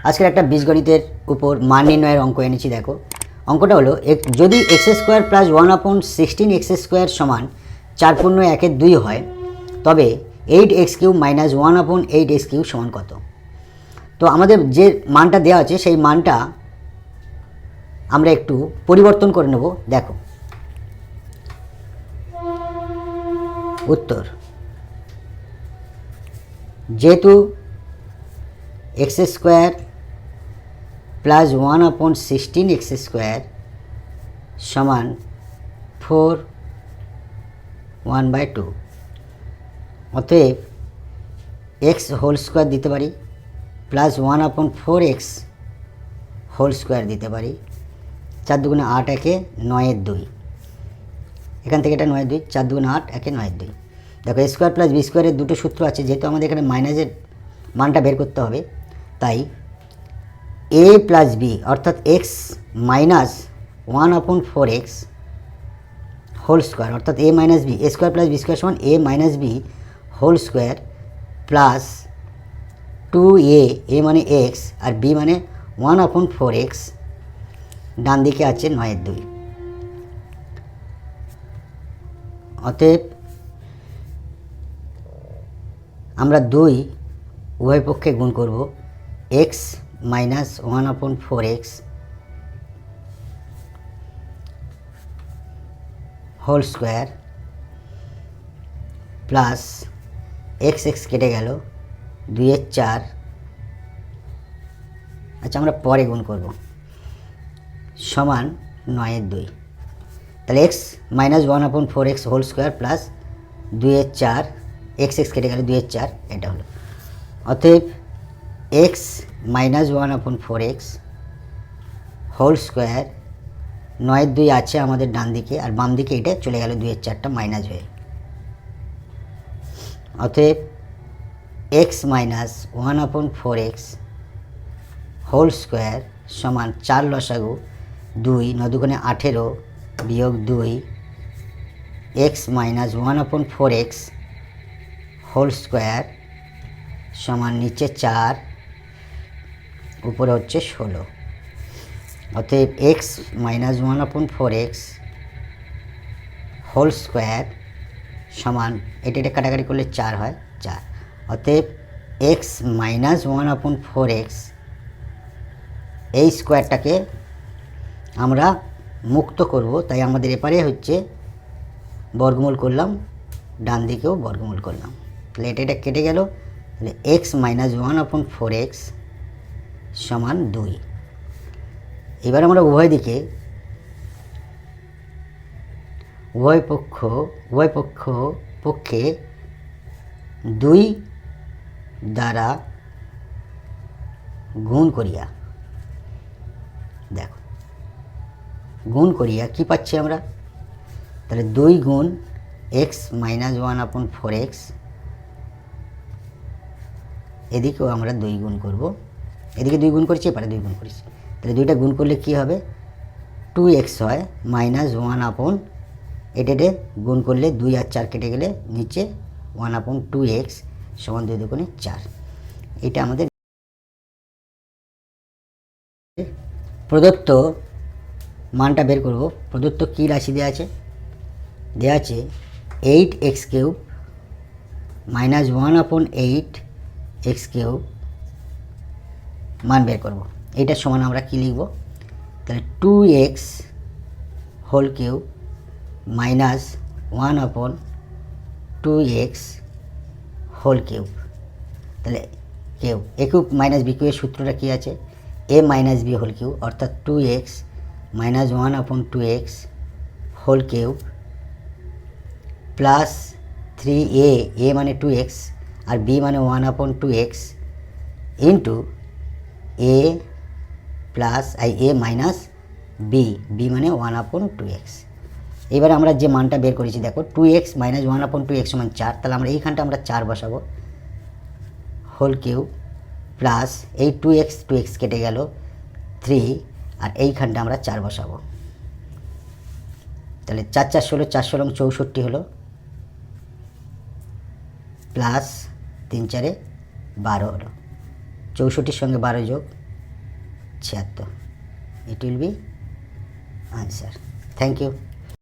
আজকের একটা বীজগণিতের উপর মান নির্ণয়ের অঙ্ক এনেছি। দেখো, অঙ্কটা হলো যদি x square plus 1/16 x square সমান 4/1 হয়, তবে 8x³ মাইনাস 1/8x³ সমান কত? তো আমাদের যে মানটা দেওয়া আছে সেই মানটা আমরা একটু পরিবর্তন করে নেব। দেখো, উত্তর, যেহেতু x square plus 1/16 x square সমান 4/1/2, অতএব এক্স হোল স্কোয়ার দিতে পারি প্লাস 1/4x হোল স্কোয়ার দিতে পারি। 4 দুগুণে 8, একে 9/2, এখান থেকে এটা 9/2, 4 দুগুণে 8, একে 9/2। দেখো, এ স্কোয়ার প্লাস বি স্কোয়ারের দুটো সূত্র আছে, যেহেতু আমাদের এখানে মাইনাসের মানটা বের করতে হবে, তাই এ প্লাস বি অর্থাৎ X minus 1/4x whole square অর্থাৎ A minus B, A square plus B square সমান A minus B whole square plus 2a, A মানে এক্স আর বি মানে 1/4x, ডান দিকে আছে 9/2। অতএব আমরা 2 উভয় পক্ষে গুণ করব, x minus 1/4x whole square plus x x কেটে গেল, 2/4, আচ্ছা আমরা পরে গুণ করব, সমান 9/2। তাহলে x minus 1/4x whole square plus 2/4, x x কেটে গেল, 2/4, এটা হলো। অতএব x minus 1/4x whole square, 9/2 আছে আমাদের ডান দিকে, আর বাম দিকে এটা চলে গেল 2/4টা মাইনাস হয়ে। অতএব x minus 1/4x whole square সমান 4 লসাগু 2, 9 দুগুণে 18 বিয়োগ 2, x minus 1/4x whole square সমান নিচে 4, উপরে হচ্ছে 16। অতএব x minus 1/4x whole square সমান, এটা কাটাকাটি করলে 4 হয়, 4। অতএব এক্স মাইনাস 1/4x, এই স্কোয়ারটাকে আমরা মুক্ত করব, তাই আমাদের এপারে হচ্ছে বর্গমূল করলাম, ডান দিকেও বর্গমূল করলাম। তাহলে এটা কেটে গেল, তাহলে এক্স মাইনাস 1/4x সমান 2। এবার আমরা উভয় দিকে উভয় পক্ষে 2 দ্বারা গুণ করিয়া, দেখো গুণ করিয়া কি পাচ্ছি আমরা, তাহলে 2 গুণ এক্স মাইনাস 1/4x, এদিকেও আমরা 2 গুণ করব, এদিকে 2 গুণ করেছি, এপারে 2 গুণ করেছি, তাহলে 2টা গুণ করলে কি হবে, 2x হয় মাইনাস 1/, এটা গুণ করলে 2 আর 4 কেটে গেলে নিচে 1/2x সমান 2 দুগুণে 4। এটা আমাদের প্রদত্ত মানটা বের করব। প্রদত্ত কী রাশি দেওয়া আছে, 8x³ মাইনাস 1/8x³ মান বের করব। এইটার সমান আমরা কি লিখব, তাহলে 2x whole cube minus 1/2x whole cube, তাহলে এ কিউব মাইনাস বি কিউবের সূত্রটা কী আছে, a minus B whole cube অর্থাৎ 2x minus 1/2x whole cube plus 3a, a মানে 2x আর বি মানে 1/2x into a plus a minus b, b মানে 1/2x। এবার আমরা যে মানটা বের করেছি, দেখো 2x মাইনাস 1/2x সমান 4, তাহলে আমরা এইখানটা আমরা 4 বসাবো হোল কিউব প্লাস এই 2x কেটে গেল 3, আর এইখানটা আমরা 4 বসাবো, তাহলে 4 4 16, 4 16 64 হলো, প্লাস 3 4 12 হলো, 64-র সঙ্গে 12 যোগ 76. It will be answer. Thank you.